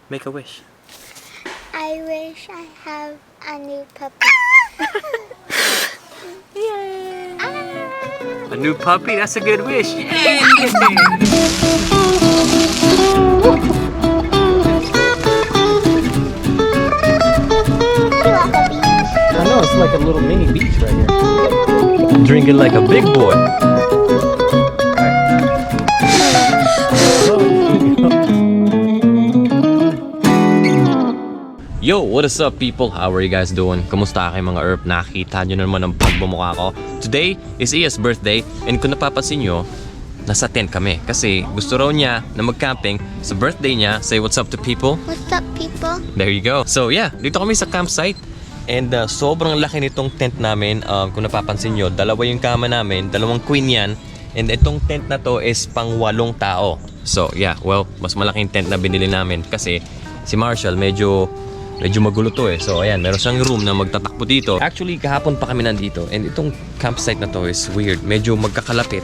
Make a wish. I wish I have a new puppy. Yay! A new puppy? That's a good wish. Yay! I know, it's like a little mini beach right here. Drinking like a big boy. Yo, what is up people? How are you guys doing? Kamusta kayo mga Earp? Nakita nyo na naman ang pagbumukha ko. Today is Iya's birthday and kung napapansin nyo, nasa tent kami kasi gusto raw niya na mag-camping sa birthday niya. Say what's up to people. What's up, people? There you go. So yeah, dito kami sa campsite and sobrang laki nitong tent namin. Kung napapansin nyo, dalawa yung kama namin, dalawang queen yan. And itong tent na to is pang 8 tao. So yeah, well, mas malaking tent na binili namin kasi si Marshall medyo magulo to eh. So ayan, meron siyang room na magtatakbo dito. Actually, kahapon pa kami nandito and itong campsite na to is weird. Medyo magkakalapit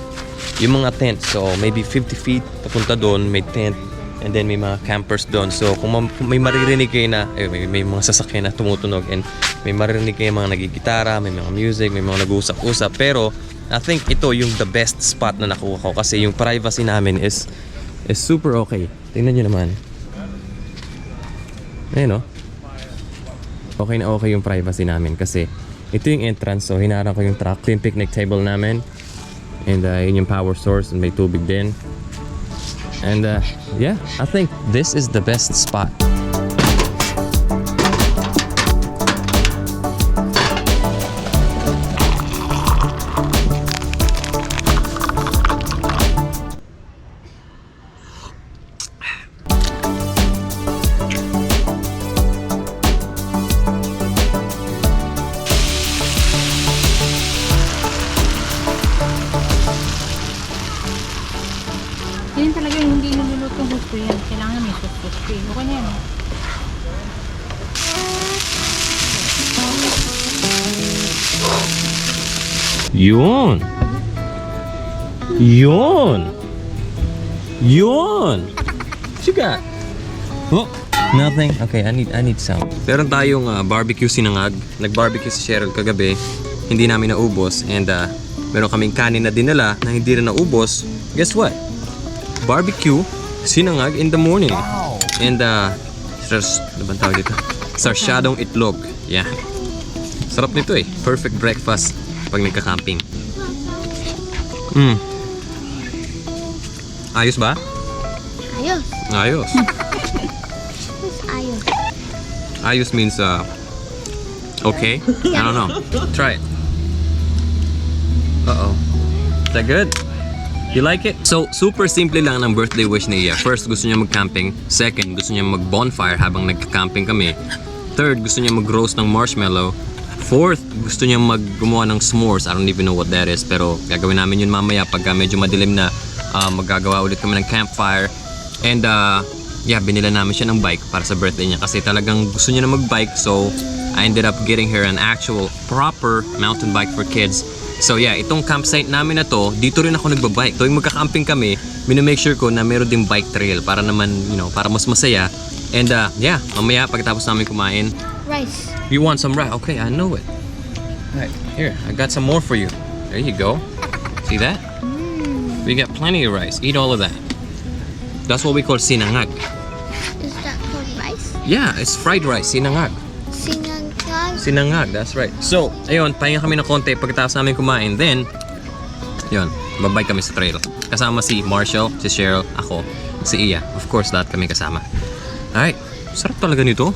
yung mga tent. So maybe 50 feet papunta doon, may tent and then may mga campers doon. So kung may maririnig kayo na, may mga sasakyan na tumutunog and may maririnig kayo mga nagigitara, may mga music, may mga nag-uusap-usap. Pero I think ito yung the best spot na nakuha ko kasi yung privacy namin is super okay. Tingnan nyo naman. Ayun o. Okay na okay yung privacy namin kasi ito yung entrance. So hinarang ko yung truck, yung picnic table namin and yun yung power source and may tubig din and yeah, I think this is the best spot. Yan talaga yung hindi nilulutong gusto yan. Kailangan may gusto yan. Okay na yan. Yun! Yun! Yun! What you got? Oh, nothing. Okay, I need some. Meron tayong barbecue sinangag. Nag-barbecue si Cheryl kagabi. Hindi namin naubos and meron kaming kanin na dinala na hindi rin naubos. Guess what? Barbecue sinangag in the morning. And ano bang tawag dito? Sarsyadong itlog. Yeah. Sarap nito eh. Perfect breakfast pag nagka-camping. Ayos ba? Ayos. Ayos. Who's ayos? Ayos means okay. I don't know. Try it. Uh-oh. Is that good? You like it? So, super simple lang ng birthday wish ni Iya. First, gusto niya mag-camping. Second, gusto niya mag-bonfire habang nag-camping kami. Third, gusto niya mag-roast ng marshmallow. Fourth, gusto niya gumawa ng s'mores. I don't even know what that is. Pero gagawin namin yun mamaya pagka medyo madilim na maggagawa ulit kami ng campfire. And yeah, binila namin siya ng bike para sa birthday niya. Kasi talagang gusto niya na mag-bike. So, I ended up getting her an actual proper mountain bike for kids. So yeah, itong campsite namin na to, dito rin ako nagbabike. Tuwing magka-camping kami, minamake sure ko na meron ding bike trail para naman, you know, para mas masaya. And yeah, mamaya pagkatapos namin kumain. Rice. You want some rice? Okay, I know it. Right, here, I got some more for you. There you go. See that? We got plenty of rice. Eat all of that. That's what we call sinangag. Is that called rice? Yeah, it's fried rice, sinangag. Sinangag. Sinangag, that's right. So, ayun, pahinga kami ng konti pagkatapos namin kumain. Then, yun, babay kami sa trail. Kasama si Marshall, si Cheryl, ako, si Iya. Of course, lahat kami kasama. Alright, sarap talaga nito.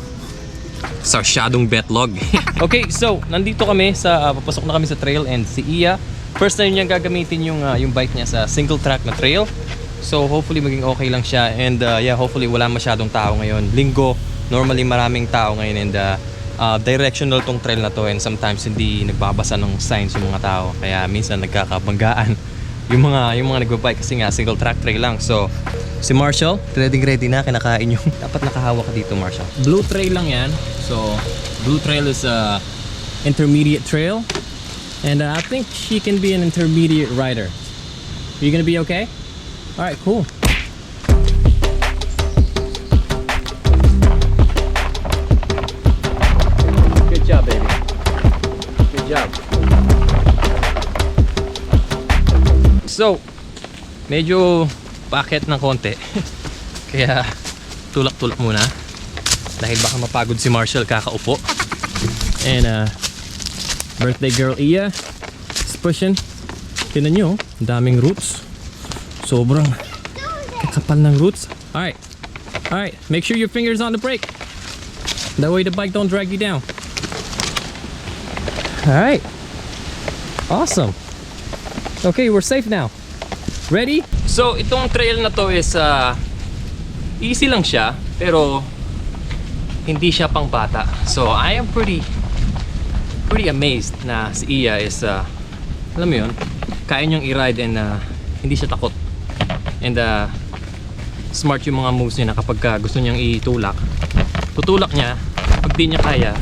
Sarsyadong betlog. Okay, so, nandito kami sa, papasok na kami sa trail and si Iya, first time niya gagamitin yung bike niya sa single track na trail. So, hopefully maging okay lang siya. And yeah, hopefully wala masyadong tao ngayon. Linggo, normally maraming tao ngayon and directional tong trail na to and sometimes hindi nagbabasa ng signs yung mga tao kaya minsan nagkakabanggaan yung mga nagbabike kasi nga single track trail lang. So si Marshall ready na, kinakain yung dapat nakahawak ka dito Marshall. Blue trail lang yan. So blue trail is a intermediate trail and I think she can be an intermediate rider. Are you gonna be okay? Alright, cool. So, medyo packet ng konti. Kaya, tulak-tulak muna. Dahil baka mapagod si Marshall kakaupo. And, birthday girl Iya is pushing. Tingnan nyo, daming roots. Sobrang kakapal ng roots. Alright. Alright, make sure your finger's on the brake. That way the bike don't drag you down. Alright. Awesome. Okay, we're safe now. Ready? So, itong trail na to is easy lang siya, pero hindi siya pang bata. So, I am pretty amazed na si Iya is alam mo yun, kaya niyang i-ride and hindi siya takot. And smart yung mga moves niya na kapag gusto niyang itulak, tutulak niya. Pag di niya kaya,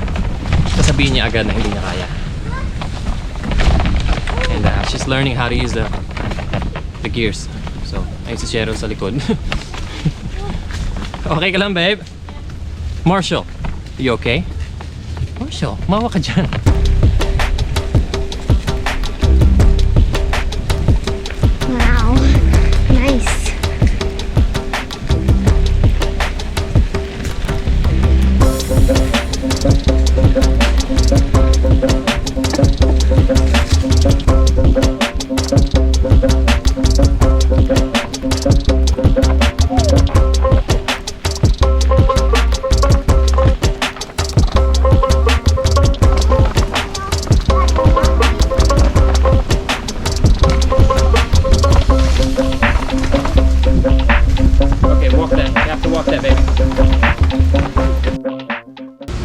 sasabihin niya agad na hindi niya kaya. And she's learning how to use the gears. So, ayun si Cheryl sa likod. Okay ka lang, babe? Marshall, you okay? Marshall, mawa ka dyan. Wow. Nice.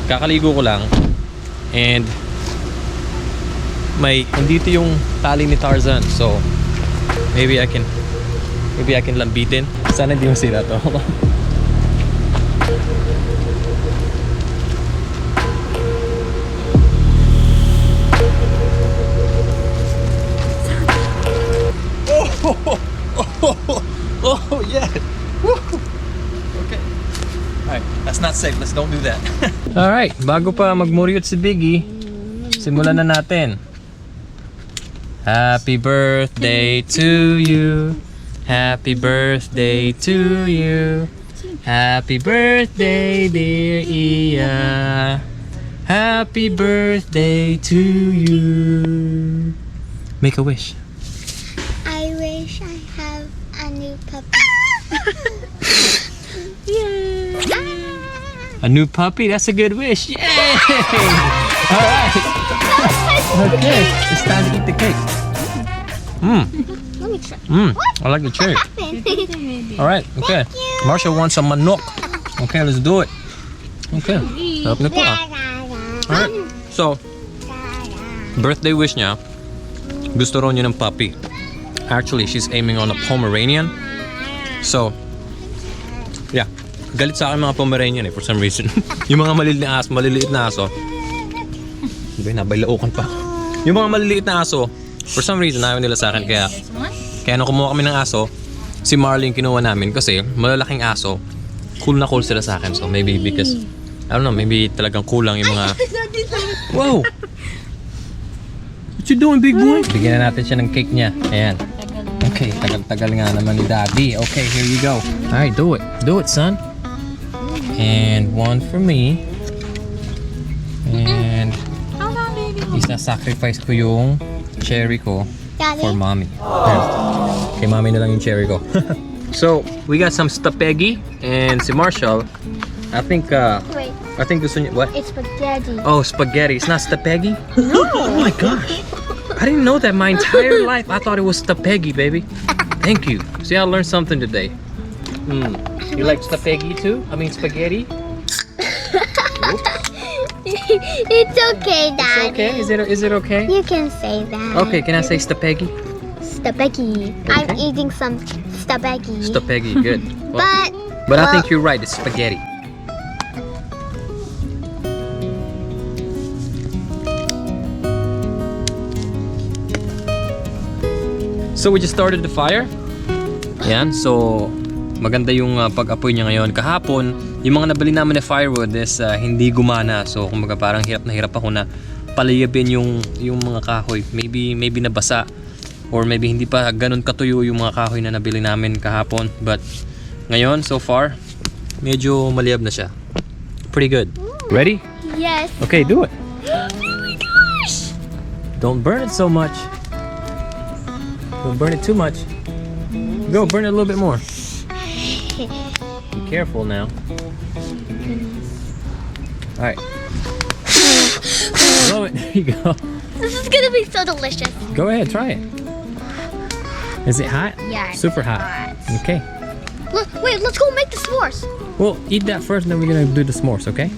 Kakaligo ko lang and nandito yung tali ni Tarzan, so maybe I can lambitin. Sana hindi masira to. Oh yeah. Woo. Okay. Alright, that's not safe. Let's don't do that. Alright, bago pa magmuriot si Biggie, simulan na natin. Happy birthday to you. Happy birthday to you. Happy birthday, dear Iya. Happy birthday to you. Make a wish. I wish I have a new puppy. Yay! A new puppy? That's a good wish. Yay! Alright. Okay, it's time to eat the cake. Let me try. I like the cherry. Happened? Alright, okay. Marshall wants some manok. Okay, let's do it. Okay. Sarap nito ah. Alright. So, birthday wish niya, gusto raw niya ng puppy. Actually, she's aiming on a Pomeranian. So, yeah. Galit sa akin mga Pomeranian for some reason. Yung mga maliliit na aso. Diba, nabailaukan pa. Yung mga maliliit na aso, for some reason, ayaw nila sa akin. Kaya nung kumuha kami ng aso, si Marley yung kinuha namin kasi malalaking aso, cool na cool sila sa akin. So maybe because, I don't know, maybe talagang kulang yung mga... Wow! What you doing, big boy? Bigyan na natin siya ng cake niya. Ayan. Okay, tagal-tagal nga naman ni Daddy. Okay, here you go. Alright, do it. Do it, son. And one for me. And isa-sacrifice ko yung cherry ko for mommy. Kay mommy na lang yung cherry ko. So, we got some spaghetti and si Marshall, I think Wait, I think gusto niya, what? it's spaghetti. Oh, spaghetti. It's not spaghetti? No. Oh my gosh. I didn't know that my entire life. I thought it was spaghetti, baby. Thank you. See, I learned something today. You like spaghetti too? I mean spaghetti? It's okay, Dad. It's okay? Is it okay? You can say that. Okay, can I say spaghetti? Spaghetti. I'm Okay. eating some spaghetti. Spaghetti, good. Well, But I think you're right, it's spaghetti. So we just started the fire. Yan, so maganda yung pag-apoy niya ngayon. Kahapon, yung mga nabili namin na firewood is hindi gumana. So kumbaga parang hirap na hirap ako na palayabin yung mga kahoy. Maybe nabasa. Or maybe hindi pa ganun katuyo yung mga kahoy na nabili namin kahapon. But ngayon, so far, medyo maliyab na siya. Pretty good. Ready? Yes. Okay, do it. Oh my gosh. Don't burn it so much. Don't burn it too much. Go, burn it a little bit more. Be careful now. Alright. Blow it. There you go. This is gonna be so delicious. Go ahead, try it. Is it hot? Yeah, it's Super hot. Okay. Look, wait, let's go make the s'mores. Well, eat that first, and then we're gonna do the s'mores, okay?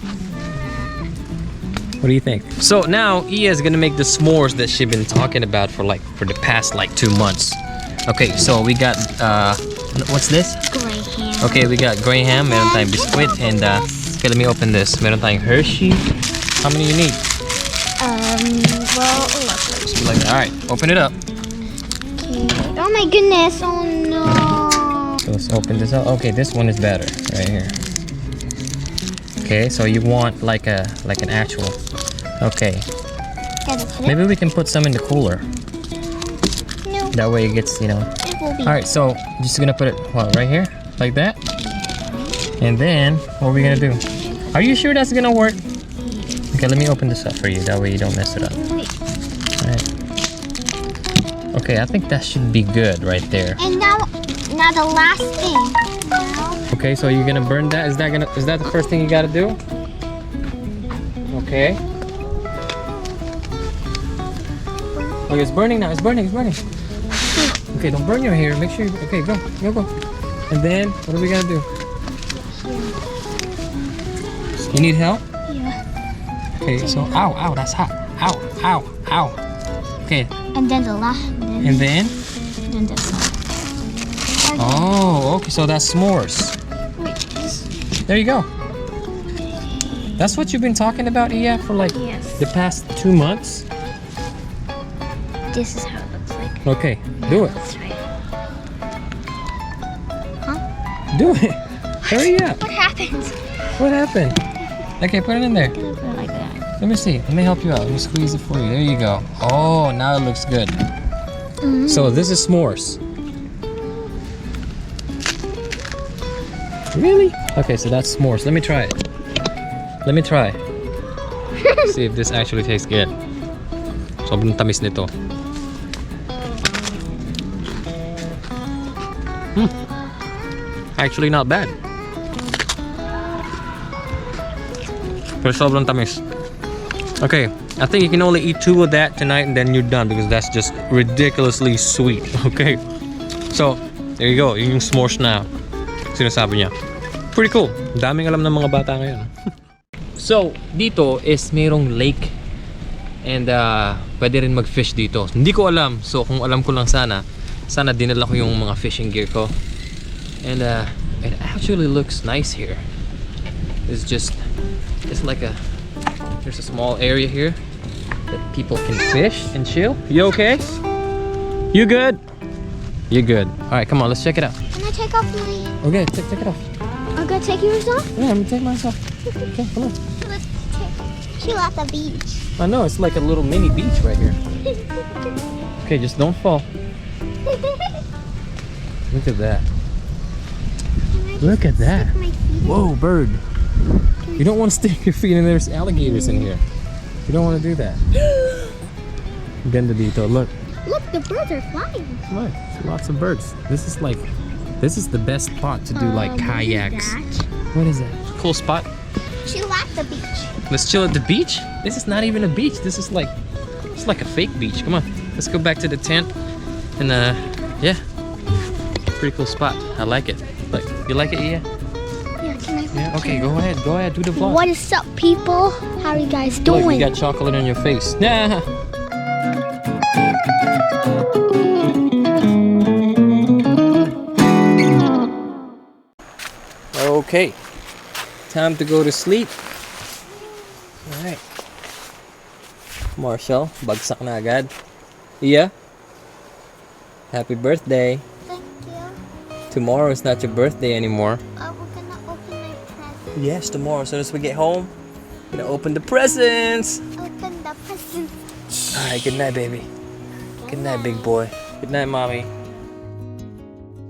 What do you think? So now Iya is gonna make the s'mores that she's been talking about for the past 2 months. Okay, so we got what's this? Graham. Okay, we got graham, meron tayong biscuit, and okay, let me open this. Meron tayong Hershey. How many you need? Well, look. Just like that. All right, open it up. Oh my goodness, oh no. So let's open this up. Okay, this one is better right here. Okay, so you want like an actual. Okay, maybe we can put some in the cooler. No, That way it gets, it will be. All right, so just gonna put it right here, like that. And then what are we gonna do? Are you sure that's gonna work? Okay, let me open this up for you. That way you don't mess it up. All right. Okay, I think that should be good right there. And now the last thing. Now, Okay, so you're gonna burn that. Is that the first thing you gotta do? Okay. Okay, it's burning now. It's burning. It's burning. Okay, don't burn your hair. Make sure. Okay, go. And then what are we gonna do? You need help? yeah. Okay, so ow, that's hot. Ow. Okay, And then the last. and then Then this one. oh, okay, so that's s'mores. Wait, this. There you go. That's what you've been talking about, Iya, for Yes. the past 2 months. This is how it looks like. Okay, do it. That's right. Huh? Do it. Hurry up. What happened? What happened? Okay, put it in there. Gonna put it like that. Let me see. Let me help you out. Let me squeeze it for you. There you go. Oh, now it looks good. So this is s'mores. Really? Okay, so that's s'mores. Let me try it. Let me try. See if this actually tastes good. Sobrang tamis nito. Actually not bad. Pero sobrang tamis. Okay, I think you can only eat 2 of that tonight and then you're done because that's just ridiculously sweet. Okay, so there you go. Yun yung s'mores na sinasabi niya. Pretty cool. Daming alam ng mga bata ngayon. So dito is mayroong lake and pwede rin mag-fish dito. Hindi ko alam. So kung alam ko lang sana dinala ko yung mga fishing gear ko. And it actually looks nice here. It's like there's a small area here that people can fish and chill. You okay? You good? You good. All right, come on, let's check it out. Can I take off my? Okay, take it off. I'm gonna take yours off. Yeah, I'm gonna take myself. Okay, come on. Let's chill at the beach. I know, it's like a little mini beach right here. Okay, just don't fall. Look at that. Look at that. Whoa, bird. You don't want to stick your feet in. There's alligators in here. You don't want to do that. Ganda dito. Look. Look, the birds are flying. Look, lots of birds. This is the best spot to do like kayaks. What is that? Cool spot. Chill at the beach. Let's chill at the beach. This is not even a beach. This is like a fake beach. Come on, let's go back to the tent. And yeah, pretty cool spot. I like it. Look, you like it, Iya? Yeah, can I? Yeah. Okay, go ahead, do the vlog. What is up, people? How are you guys doing? Look, you got chocolate on your face. Yeah. Okay, time to go to sleep. All right. Marshall, bagsak na agad. Iya, happy birthday. Thank you. Tomorrow is not your birthday anymore. We're gonna open my present. Yes, tomorrow. As soon as we get home, we're gonna open the presents. Open the present. All right, good night, baby. Good night, big boy. Good night, Mommy.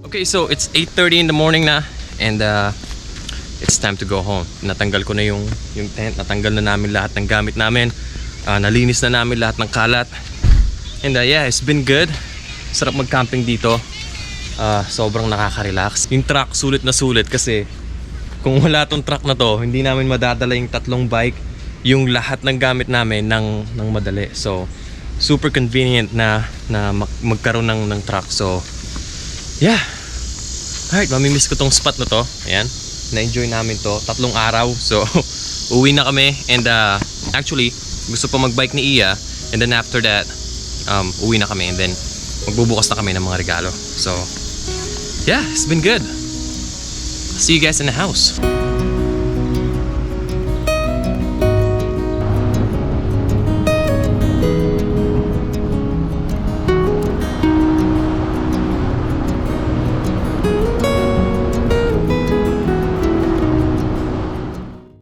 Okay, so it's 8:30 in the morning na. And it's time to go home. Natanggal ko na yung tent. Natanggal na namin lahat ng gamit namin. Nalinis na namin lahat ng kalat. And yeah, it's been good. Sarap mag-camping dito. Sobrang nakaka-relax. Yung truck, sulit na sulit kasi kung wala tong truck na to, hindi namin madadala yung 3 bike, yung lahat ng gamit namin ng madali. So, super convenient na magkaroon ng truck. So, yeah. Alright, mamimiss ko tong spot na to. Ayan. Na-enjoy namin to. 3 araw. So, uwi na kami. And actually, gusto pa mag-bike ni Iya. And then after that, uwi na kami. And then, magbubukas na kami ng mga regalo. So, yeah, it's been good. See you guys in the house.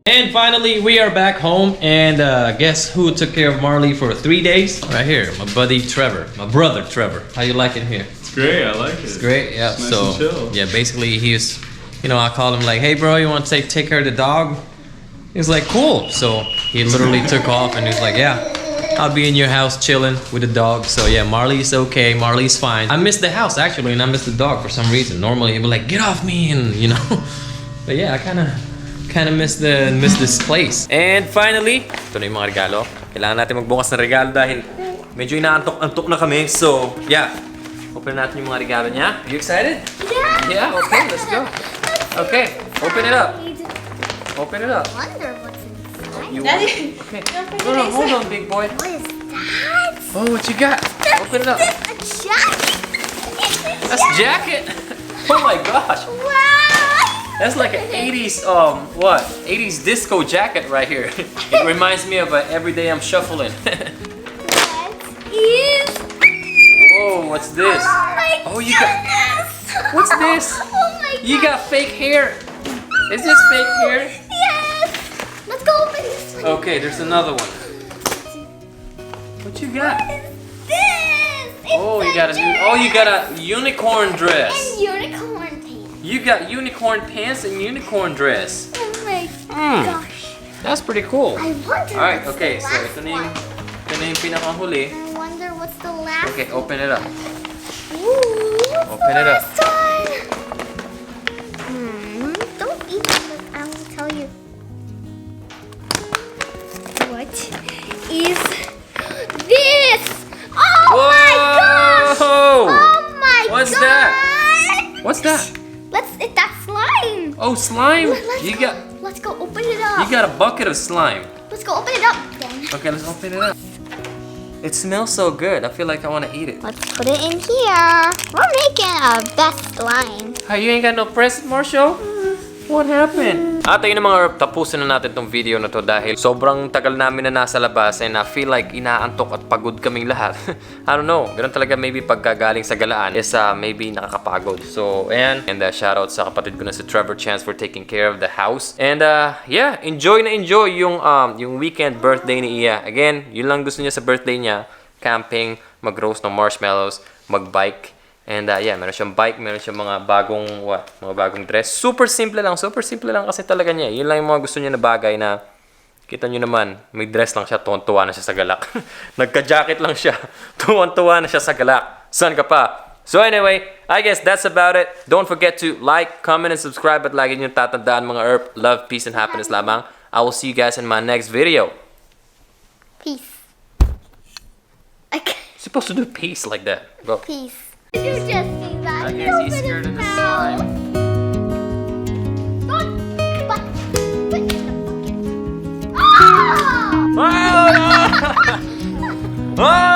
And finally, we are back home. And guess who took care of Marley for 3 days? Right here, my buddy Trevor, my brother Trevor. How you like it here? It's great. I like it. It's great. Yeah. It's nice So and chill. yeah, basically he's, I called him like, hey bro, you want to take care of the dog? He's like, cool. So he literally took off and he's like, yeah, I'll be in your house chilling with the dog. So yeah, Marley's okay. Marley's fine. I miss the house actually, and I miss the dog for some reason. Normally he'd be like, get off me, and But yeah, I kind of miss this place. And finally, ito na yung mga regalo. Kailangan natin magbukas ng regalo dahil medyo inaantok-antok na kami. So yeah, open natin yung mga regalo niya. Are you excited? Yeah. Yeah. Okay, let's go. Okay, open it up. Open it up. I wonder what's inside. Daddy, Okay. No, hold on, big boy. What is that? Oh, what you got? Open it up. A jacket. That's a jacket. Oh my gosh. Wow. That's like an 80s 80s disco jacket right here. It reminds me of Everyday I'm Shuffling. What is? Whoa, what's this? Oh my Oh, you got. goodness. What's this? Oh my god. You got fake hair. Is this fake hair? Yes. Let's go open this one. Okay, there's another one. What you got? What is this? It's Oh, you got you got a unicorn dress. And unicorn pants. You got unicorn pants and unicorn dress. Oh my Hmm. gosh. That's pretty cool. I wonder Alright, what's okay, the so last ito na one. yung pinakahuli. I wonder what's the last Okay, open it up. Ooh, what's Open the it up. last one? Don't eat it, but I will tell you. What is this? Oh my gosh! Whoa! Oh my What's gosh! that? What's that? That's slime. Oh, slime? Let's go open it up. You got a bucket of slime. Let's go open it up then. Okay, let's open it up. It smells so good. I feel like I want to eat it. Let's put it in here. We're making a best slime. Hey, you ain't got no present, Marshall? What happened? At ayun na mga herb, tapusin na natin tong video na to dahil sobrang tagal namin na nasa labas and I feel like inaantok at pagod kaming lahat. I don't know, ganun talaga maybe pagkagaling sa galaan is maybe nakakapagod. So, ayan. And shoutout sa kapatid ko na si Trevor Chance for taking care of the house. And yeah, enjoy yung weekend birthday ni Iya. Again, yun lang gusto niya sa birthday niya. Camping, mag-roast ng marshmallows, mag-bike. And yeah, meron siyang bike, meron siyang mga bagong dress. Super simple lang kasi talaga niya. Yun lang yung mga gusto niya na bagay na kita nyo naman, may dress lang siya, tuwan-tuwa na siya sa galak. Nagka-jacket lang siya, tuwan-tuwa na siya sa galak. Saan ka pa? So anyway, I guess that's about it. Don't forget to like, comment, and subscribe at lagi nyo tatandaan mga herb. Love, peace, and happiness lamang. I will see you guys in my next video. Peace. You're supposed to do peace like that. Go. Peace. Did you just see that? I guess he's scared of the slime. Put in the bucket. Ah! Oh, no! Oh!